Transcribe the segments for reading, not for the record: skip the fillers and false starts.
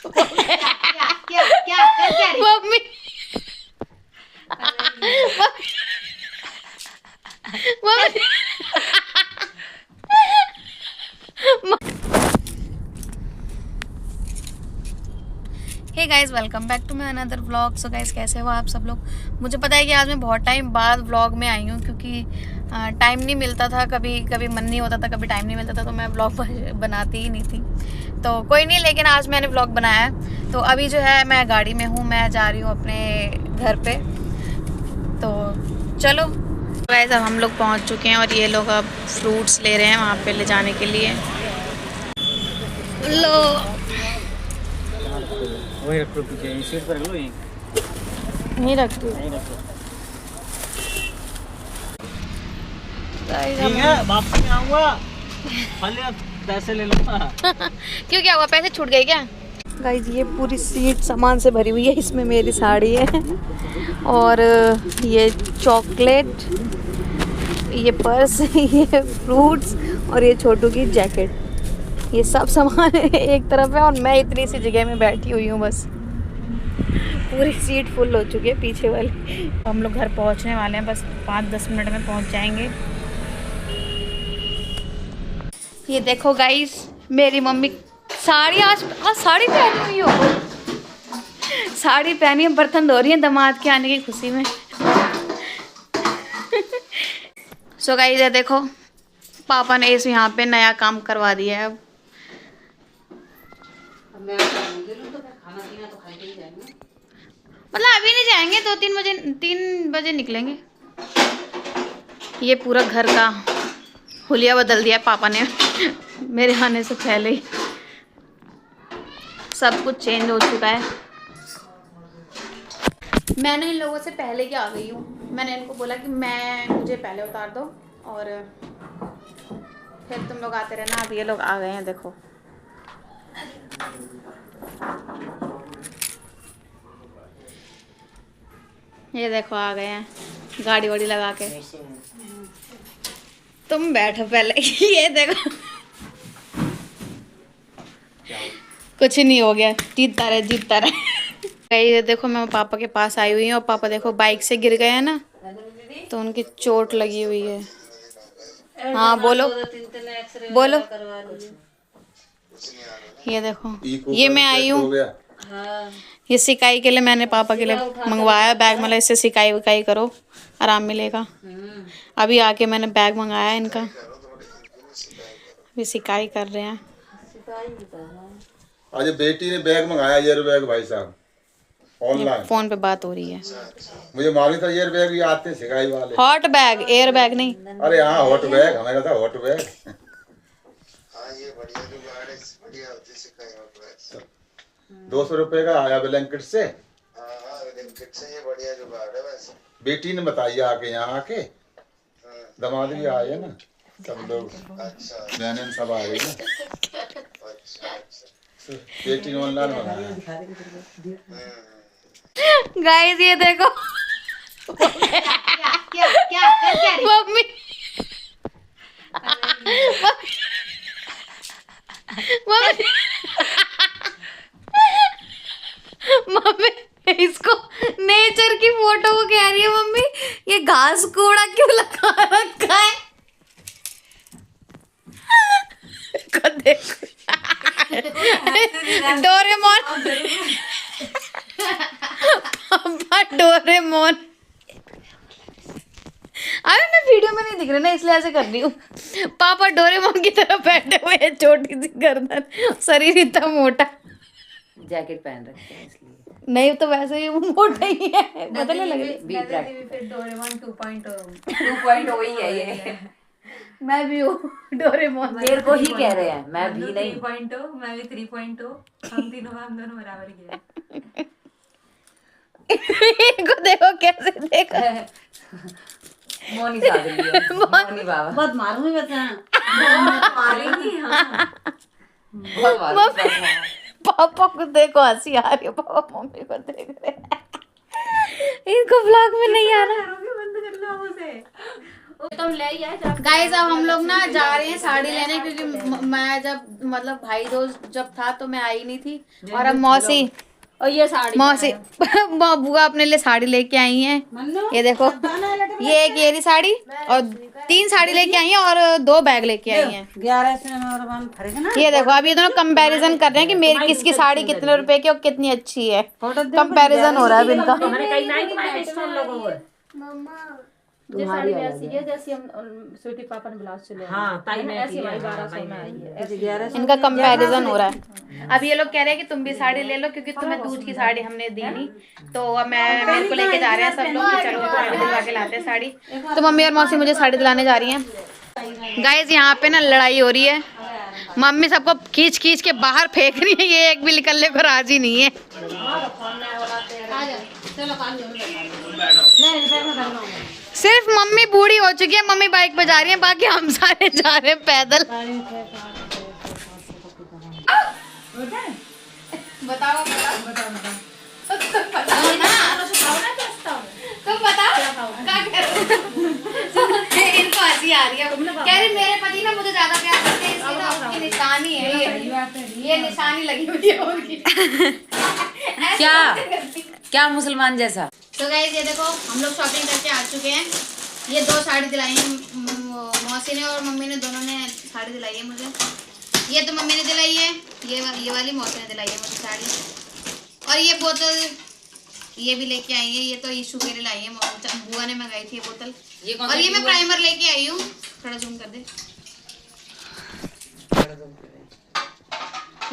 क्या क्या कर क्या रही mummy mummy hey guys, welcome back to my another vlog. So guys, कैसे हो आप सब लोग। मुझे पता है कि आज मैं बहुत टाइम बाद व्लॉग में आई हूँ, क्योंकि टाइम नहीं मिलता था, कभी कभी मन नहीं होता था, कभी टाइम नहीं मिलता था, तो मैं व्लॉग बनाती ही नहीं थी। तो कोई नहीं, लेकिन आज मैंने व्लॉग बनाया है। तो अभी जो है मैं गाड़ी में हूँ, मैं जा रही हूँ अपने घर पे। तो चलो गाइस, अब हम लोग पहुँच चुके हैं और ये लोग अब फ्रूट्स ले रहे हैं वहाँ पे ले जाने के लिए। लो वही रखो पीछे सीट पर लो यहीं नहीं रखती नहीं रखो। गाइस। ठीक है, वापस में आऊंगा, खाली आप पैसे ले लूंगा। क्यों, क्या हुआ, पैसे छूट गए क्या। गाइस, ये पूरी सीट सामान से भरी हुई है। इसमें मेरी साड़ी है और ये चॉकलेट, ये पर्स, ये फ्रूट्स और ये छोटू की जैकेट। ये सब सामान एक तरफ है और मैं इतनी सी जगह में बैठी हुई हूँ। बस पूरी सीट फुल हो चुकी है पीछे वाली। हम लोग घर पहुँचने वाले हैं, बस 5-10 मिनट में पहुँच जाएंगे। ये देखो गाइस, मेरी मम्मी साड़ी आज साड़ी पहनी हुई हो, साड़ी पहनी है, बर्तन धो रही है दामाद के आने की खुशी में। सो गाइस, ये देखो, पापा ने इस यहाँ पे नया काम करवा दिया है। अब मतलब अभी नहीं जाएंगे, 3 बजे निकलेंगे। ये पूरा घर का हुलिया बदल दिया है पापा ने मेरे आने से पहले ही सब कुछ चेंज हो चुका है। मैंने इन लोगों से पहले ही आ गई हूँ। मैंने इनको बोला कि मुझे पहले उतार दो और फिर तुम लोग आते रहना। अब ये लोग आ गए हैं, देखो। ये देखो आ गए हैं गाड़ी वाड़ी लगा के। तुम बैठो पहले ये देखो, कुछ नहीं हो गया, जीतता रहे। ये देखो, मैं पापा के पास आई हुई हूँ और पापा देखो बाइक से गिर गए हैं ना, तो उनकी चोट लगी हुई है। हाँ बोलो बोलो। ये देखो, ये मैं आई हूँ, ये सिकाई के लिए मैंने पापा के लिए मंगवाया बैग। मतलब इससे सिकाई विकाई करो, आराम मिलेगा। अभी आके मैंने बैग मंगाया इनका, अभी सिकाई कर रहे हैं। आज बेटी ने बैग मंगाया, एयर बैग भाई साहब, ऑनलाइन। फोन पे बात हो रही है। मुझे मालूम था एयर बैग भी आते हैं सिकाई वाले। हॉट बैग, एयर बैग नहीं। अरे हाँ, हॉट बैग, हमें कहा था हॉट बैग। ये बढ़िया जुगाड़ है, बढ़िया होती सिकाई हॉट बैग। 200 रुपए का आया ब्लैंकेट से। ब्लैंकेट से ये बढ़िया जुगाड़ है वैसे। बेटी ने बताई आके, यहाँ आके दामाद भी आए ना, सब लोग, बहन सब आ गई ना। बेटी ने ऑनलाइन मंगाया। गाइस, ये देखो क्या क्या क्या कर क्या रही मम्मी मम्मी मम्मी इसको नेचर की फोटो को कह रही है मम्मी, ये घास कूड़ा क्यों लगा रखा है। को देखो डोरेमोन, पापा डोरेमोन। अरे मैं वीडियो में नहीं दिख रही ना, इसलिए ऐसे कर रही हूँ। पापा डोरेमोन की तरह बैठे हुए हैं, छोटी सी गर्दन, शरीर इतना मोटा, जैकेट पहन रखे हैं इसलिए। नहीं तो वैसे ही वो मोटा ही है, बदलने लगे। डोरेमोन 2.0 ही है ये। मैं भी हूँ डोरेमोन। मेरे को ही कह रहे हैं, मैं भी नहीं। 3.0, मैं भी 3.0। हम दोनों बराबर ही है। इनको देखो कैसे देखो। मोनी सादगी है, मोनी बाबा बहुत मारूंगी बता। मारेंगी हाँ। बहुत मम्मी, पापा को देखो, हंसी आ रही है, पापा मम्मी को देख रहे हैं। इनको व्लॉग में नहीं आना। बंद कर लो उसे। गाइस अब हम लोग ना जा रहे हैं साड़ी लेने, क्योंकि मैं जब मतलब भाई दूज जब था तो मैं आई नहीं थी, और अब मौसी और ये साड़ी मौसी बुआ अपने लिए साड़ी लेके आई हैं। ये देखो, ये एक येरी साड़ी और 3 साड़ी लेके आई हैं और 2 बैग लेके आई हैं। 11 से और फर्क ना। ये देखो, अब ये दोनों कंपैरिजन कर रहे हैं कि मेरी किसकी साड़ी कितने रुपए की और कितनी अच्छी है। कंपैरिजन हो रहा है अब इनका। तुम्हारी ऐसी है जैसे हम स्वीटी पापा ने ब्लाउज सिले। हां ताई में ऐसी भाई 1200 में आई है। इनका कंपैरिजन हो रहा है। अब ये लोग कह रहे हैं कि तुम भी साड़ी ले लो, क्योंकि तुम्हें दूज की साड़ी हमने दी नहीं, तो अब मेरे को लेके जा रहे हैं सब लोग कि चलो तुम्हें दिलवा के लाते हैं साड़ी। तो मम्मी और मौसी मुझे साड़ी दिलाने जा रही हैं। गाइस यहाँ पे ना लड़ाई हो रही है, मम्मी सबको खींच खींच के बाहर फेंक रही है, ये एक भी निकलने को राजी नहीं है। सिर्फ मम्मी बूढ़ी हो चुकी है, मम्मी बाइक पे जा रही है, बाकी हम सारे जा रहे हैं पैदल। बताओ तुम बताओ इनको हंसी आ रही है, कह रही मेरे पति ना मुझे ज्यादा प्यार करते हैं, इसलिए ना उसकी निशानी है, ये निशानी लगी हुई है उनकी। क्या मुसलमान जैसा। तो गाइस ये देखो, हम लोग शॉपिंग करके आ चुके हैं। ये 2 साड़ी दिलाई है मौसी ने और मम्मी ने, दोनों ने साड़ी दिलाई है मुझे। ये तो मम्मी ने दिलाई है, ये वाली मौसी ने दिलाई है मुझे साड़ी। और ये बोतल ये भी लेके आई है, ये तो इशू के लिए लाई है, बुआ ने मंगाई थी ये बोतल। और ये मैं प्राइमर लेके आई हूँ, थोड़ा जूम कर दे।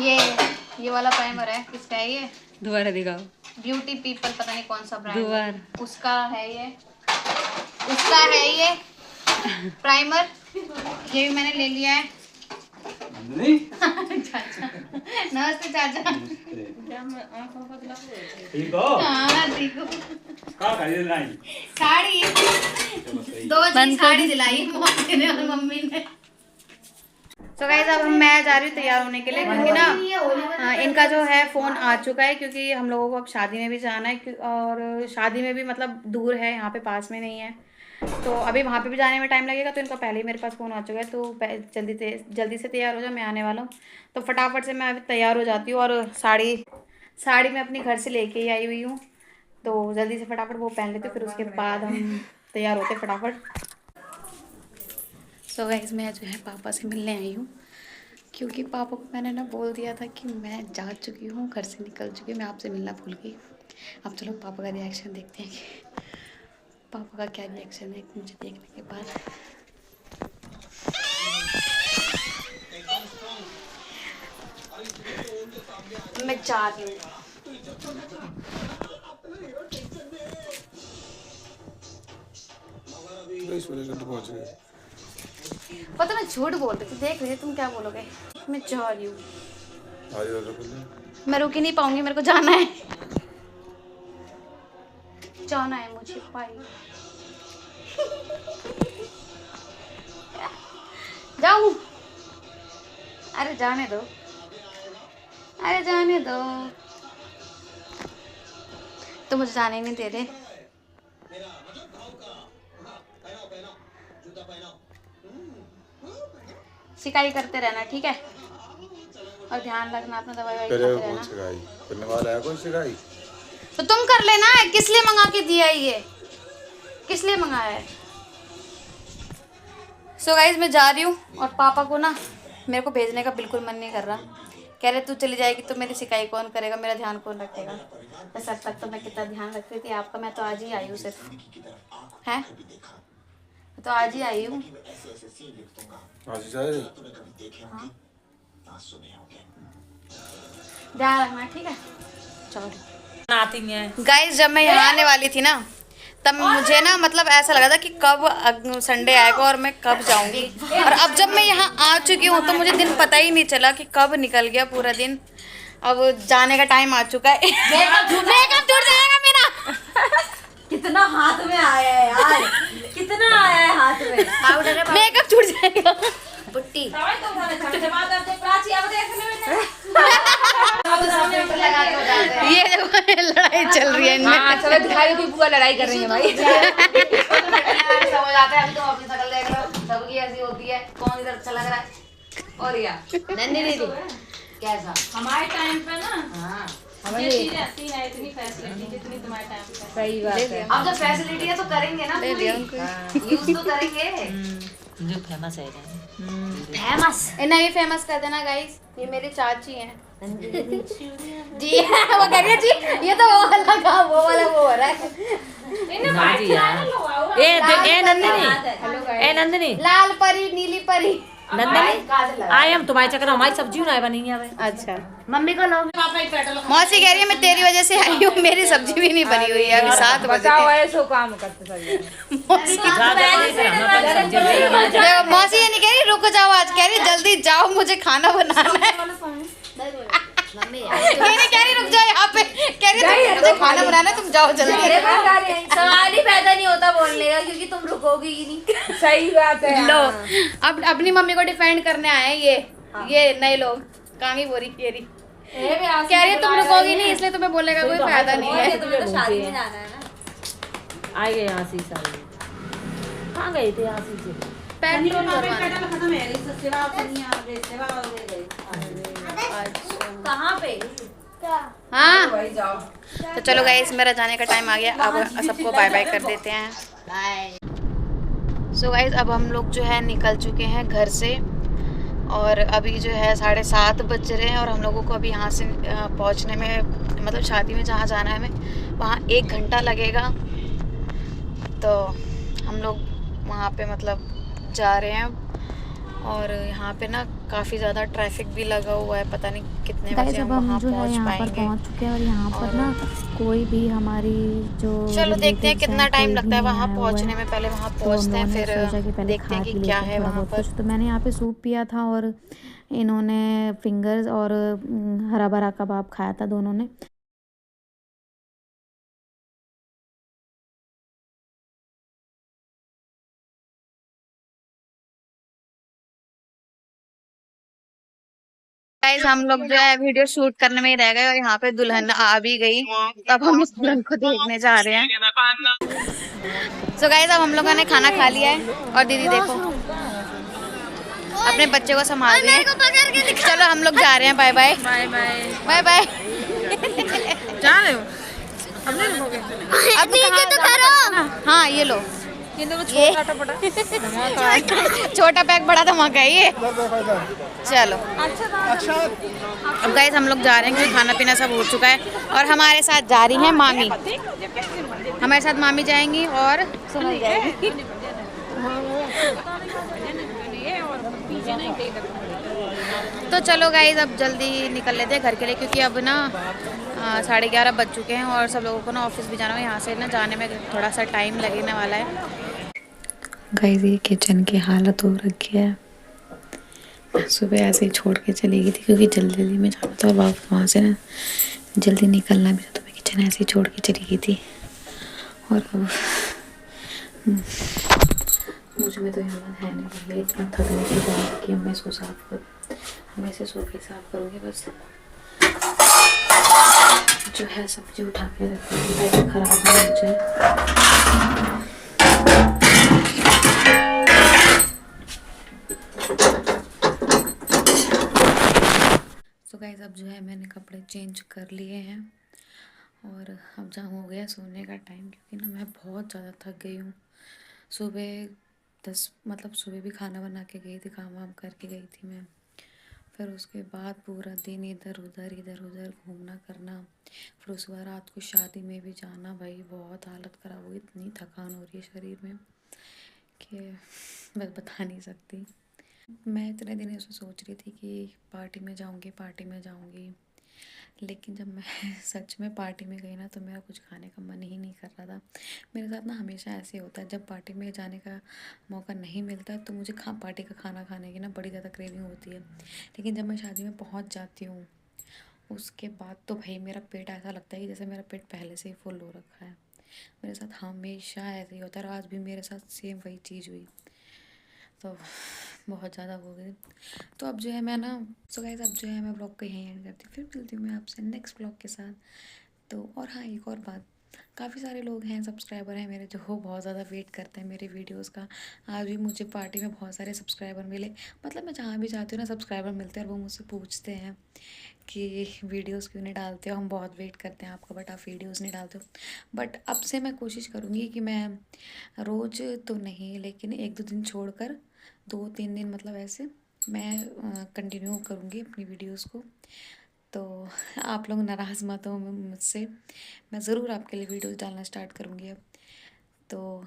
ये वाला प्राइमर है, किसका है ये? दोबारा दिखाओ। ब्यूटी पीपल, पता नहीं कौन सा ब्रांड, उसका है ये, उसका है ये प्राइमर। ये भी मैंने ले लिया है। चाचा नमस्ते चाचा। ठीक हो? हाँ ठीक हो। साड़ी 2 चीज साड़ी दिलाई मौसी ने और मम्मी ने। तो गाइस अब मैं जा रही हूँ तैयार होने के लिए, क्योंकि ना इनका जो है फ़ोन आ चुका है, क्योंकि हम लोगों को अब शादी में भी जाना है, और शादी में भी मतलब दूर है, यहाँ पे पास में नहीं है, तो अभी वहाँ पे भी जाने में टाइम लगेगा। तो इनका पहले ही मेरे पास फ़ोन आ चुका है, तो जल्दी से तैयार हो जाओ, मैं आने वाला हूँ। तो फटाफट से मैं अभी तैयार हो जाती हूँ, और साड़ी मैं अपने घर से लेके ही आई हुई हूँ, तो जल्दी से फटाफट वो पहन लेती हूँ, फिर उसके बाद हम तैयार होते फटाफट। तो गाइस मैं जो है पापा से मिलने आई हूँ, क्योंकि पापा को मैंने ना बोल दिया था कि मैं जा चुकी हूँ, घर से निकल चुकी हूँ, मैं आपसे मिलना भूल गई। अब चलो पापा का रिएक्शन देखते हैं कि पापा का क्या रिएक्शन है मुझे देखने के बाद। मैं जा रही हूँ। पता मैं झूठ बोल रही थी, देख रही थी तुम क्या बोलोगे। मैं जा रही हूँ, मैं रुक ही नहीं पाऊंगी, मेरे को जाना है, जाना है मुझे भाई। जाऊँ? अरे जाने दो, अरे जाने दो, तो मुझे जाने ही नहीं दे रहे। शिकायत करते रहना, ठीक है, और ध्यान रखना अपना, दवाई खाते रहना। करने वाला है कोई शिकायत? तो तुम कर लेना, किस लिए मंगा के दिया है ये, किस लिए मंगाया है? सो गाइस मैं जा रही हूँ, और पापा को ना मेरे को भेजने का बिल्कुल मन नहीं कर रहा, कह रहे तू चली जाएगी तो मेरी शिकायत कौन करेगा, मेरा ध्यान कौन रखेगा। तो सच तक तो मैं कितना ध्यान रखती थी आपका, मैं तो आज ही आई हूँ सिर्फ, हैं तो आज ही आई हूँ। हाँ ध्यान रखना, ठीक है, चलो। गाइस जब मैं यहाँ आने वाली थी ना, तब मुझे ना मतलब ऐसा लगा था कि कब संडे आएगा और मैं कब जाऊंगी, और अब जब मैं यहाँ आ चुकी हूँ तो मुझे दिन पता ही नहीं चला कि कब निकल गया पूरा दिन। अब जाने का टाइम आ चुका है। मेकअप टूट जाएगा मेरा। कितना हाथ में आया है यार, कितना आया है हाथ में, मेकअप टूट जाएगा। पुट्टी ये लड़ाई चल रही है इनमें। दिखाई बुआ लड़ाई कर रही है भाई। सब हो जाता है। अभी तुम अपनी शक्ल देख लो, सबकी ऐसी होती है, कौन इधर अच्छा लग रहा है। और या नंदी दीदी कैसा? हमारे टाइम पे ना हाँ ये चीजें आती है, इतनी फैसिलिटी जितनी तुम्हारे टाइम पे। सही बात है। अब जब फैसिलिटी है तो करेंगे ना, पूरी यूज तो करेंगे। जो फेमस है फेमस ना, ये फेमस कर देना गाइस। ये मेरी चाची हैं जी। वो कह रही है जी, ये तो वो वाला काम, वो वाला वो हो रहा है। जी यार। ए नंदिनी, ए नंदिनी, लाल परी, नीली परी, नंदिनी आए हम तुम्हारे चक्कर में, हमारी सब्जी ना बनी है। अच्छा मम्मी को लो। मौसी कह रही है मैं तेरी वजह से आई हूँ, मेरी सब्जी भी नहीं बनी हुई है अभी 7 बजे। ऐसो काम करते देखो मौसी ये नहीं कह रही रुको जाओ, आज कह रही जल्दी जाओ मुझे खाना बनाना है। ये नहीं कह रही रुक जाओ यहाँ पे, कह रही मुझे खाना बनाना है, तुम जाओ जल्दी। सवाल ही पैदा नहीं होता बोलने का, क्योंकि तुम रुकोगी ही नहीं। सही बात है। लो अब अपनी मम्मी को डिफेंड करने आए ये नए लोग। कांगी बोरी कह रही है तुम रुकोगी नहीं, इसलिए तुम्हें बोलने का कोई फायदा नहीं है। तुम्हें तो शादी में जाना है ना। आ गए आशीष, आ गए। कहाँ गए थे आशीष? पेट्रोल भरवाने। कहाँ पे? हाँ तो चलो गाइस मेरा जाने का टाइम आ गया, अब सबको बाय बाय कर देते हैं। सो गाइस अब हम लोग जो है निकल चुके हैं घर से, और अभी जो है 7:30 बज रहे हैं, और हम लोगों को अभी यहाँ से पहुँचने में, मतलब शादी में जहाँ जाना है हमें वहाँ 1 घंटा लगेगा। तो हम लोग वहाँ पे मतलब जा रहे हैं, और यहाँ पे ना काफ़ी ज़्यादा ट्रैफिक भी लगा हुआ है, पता नहीं कितने बजे हम वहाँ पहुँच पाएंगे। पहुँच चुके हैं, और यहाँ पर ना कोई भी हमारी जो चलो देखते हैं कितना टाइम लगता है वहाँ पहुँचने में। पहले वहाँ पहुँचते हैं, फिर देखते हैं कि क्या है वहाँ पर। तो मैंने यहाँ पे सूप पिया था, और इन्होंने फिंगर्स और हरा भरा कबाब खाया था दोनों ने। गाइस हम लोग जो है वीडियो शूट करने में ही रह गए, और यहाँ पे दुल्हन आ भी गई, तब हम उस दुल्हन को देखने जा रहे हैं। सो गाइस अब हम लोगों ने खाना खा लिया है, और दीदी देखो अपने बच्चे को संभाल रही है। चलो हम लोग जा रहे हैं, bye bye bye bye bye bye. जा रहे हो? अब नीचे तो करो। हाँ ये लो, छोटा पैक बड़ा धमाका है ये। चलो अब गाइस हम लोग जा रहे हैं, क्योंकि खाना पीना सब हो चुका है, और हमारे साथ जा रही हैं मामी। हमारे साथ मामी जाएंगी और सुनल जाएगी। तो चलो गाइस अब जल्दी निकल लेते हैं घर के लिए, क्योंकि अब ना 11:30 बज चुके हैं, और सब लोगों को ना ऑफिस भी जाना है। यहाँ से ना जाने में थोड़ा सा टाइम लगने वाला है। गाइस ये किचन की हालत हो रखी है। सुबह ऐसे ही छोड़ के चली गई थी, क्योंकि जल्दी में जाना था, और वापस वहाँ से ना जल्दी निकलना भी था, तो मैं किचन ऐसे ही छोड़ के चली गई थी। और अब मुझ में तो हिम्मत है नहीं भैया, इतना थकने की बात कि मैं इसको साफ कर, मैं इसे सो के साफ करूँगी। बस जो है सब्जी उठा के रखूँगी ताकि खराब ना हो जाए। तो गाइस अब जो है मैंने कपड़े चेंज कर लिए हैं, और अब जहाँ हो गया सोने का टाइम, क्योंकि ना मैं बहुत ज़्यादा थक गई हूँ। सुबह भी खाना बना के गई थी, काम वाम करके गई थी मैं, फिर उसके बाद पूरा दिन इधर उधर घूमना करना, फिर उसके बाद रात को शादी में भी जाना। भाई बहुत हालत ख़राब हुई, इतनी थकान हो रही है शरीर में कि बस बता नहीं सकती। मैं इतने दिन से सोच रही थी कि पार्टी में जाऊंगी, लेकिन जब मैं सच में पार्टी में गई ना, तो मेरा कुछ खाने का मन ही नहीं कर रहा था। मेरे साथ ना हमेशा ऐसे होता है, जब पार्टी में जाने का मौका नहीं मिलता है तो मुझे पार्टी का खाना खाने की ना बड़ी ज़्यादा क्रेविंग होती है। लेकिन जब मैं शादी में पहुंच जाती हूँ उसके बाद तो भाई मेरा पेट ऐसा लगता है कि जैसे मेरा पेट पहले से ही फुल हो रखा है। मेरे साथ हमेशा ऐसे ही होता है, और आज भी मेरे साथ सेम वही चीज़ हुई, तो बहुत ज़्यादा हो गई। तो अब जो है मैं ना गाइस अब जो है मैं ब्लॉग को यहीं एंड करती हूँ, फिर मिलती हूँ मैं आपसे नेक्स्ट ब्लॉग के साथ। तो और हाँ एक और बात, काफ़ी सारे लोग हैं, सब्सक्राइबर हैं मेरे, जो बहुत ज़्यादा वेट करते हैं मेरे वीडियोस का। आज भी मुझे पार्टी में बहुत सारे सब्सक्राइबर मिले, मतलब मैं जहाँ भी जाती हूँ ना सब्सक्राइबर मिलते हैं और वो मुझसे पूछते हैं कि वीडियोस क्यों नहीं डालते हो, हम बहुत वेट करते हैं आपका बट आप वीडियोस नहीं डालते हो। बट अब से मैं कोशिश करूँगी कि मैं रोज़ तो नहीं, लेकिन 1-2 दिन छोड़कर 2-3 दिन मतलब ऐसे मैं कंटिन्यू करूँगी अपनी वीडियोस को। तो आप लोग नाराज़ मत हो मुझसे, मैं ज़रूर आपके लिए वीडियोस डालना स्टार्ट करूँगी अब। तो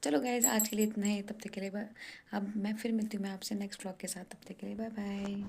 चलो गाइज़, आज के लिए इतना ही, तब तक के लिए बाय। अब मैं फिर मिलती हूँ मैं आपसे नेक्स्ट व्लॉग के साथ, तब तक के लिए बाय बाय।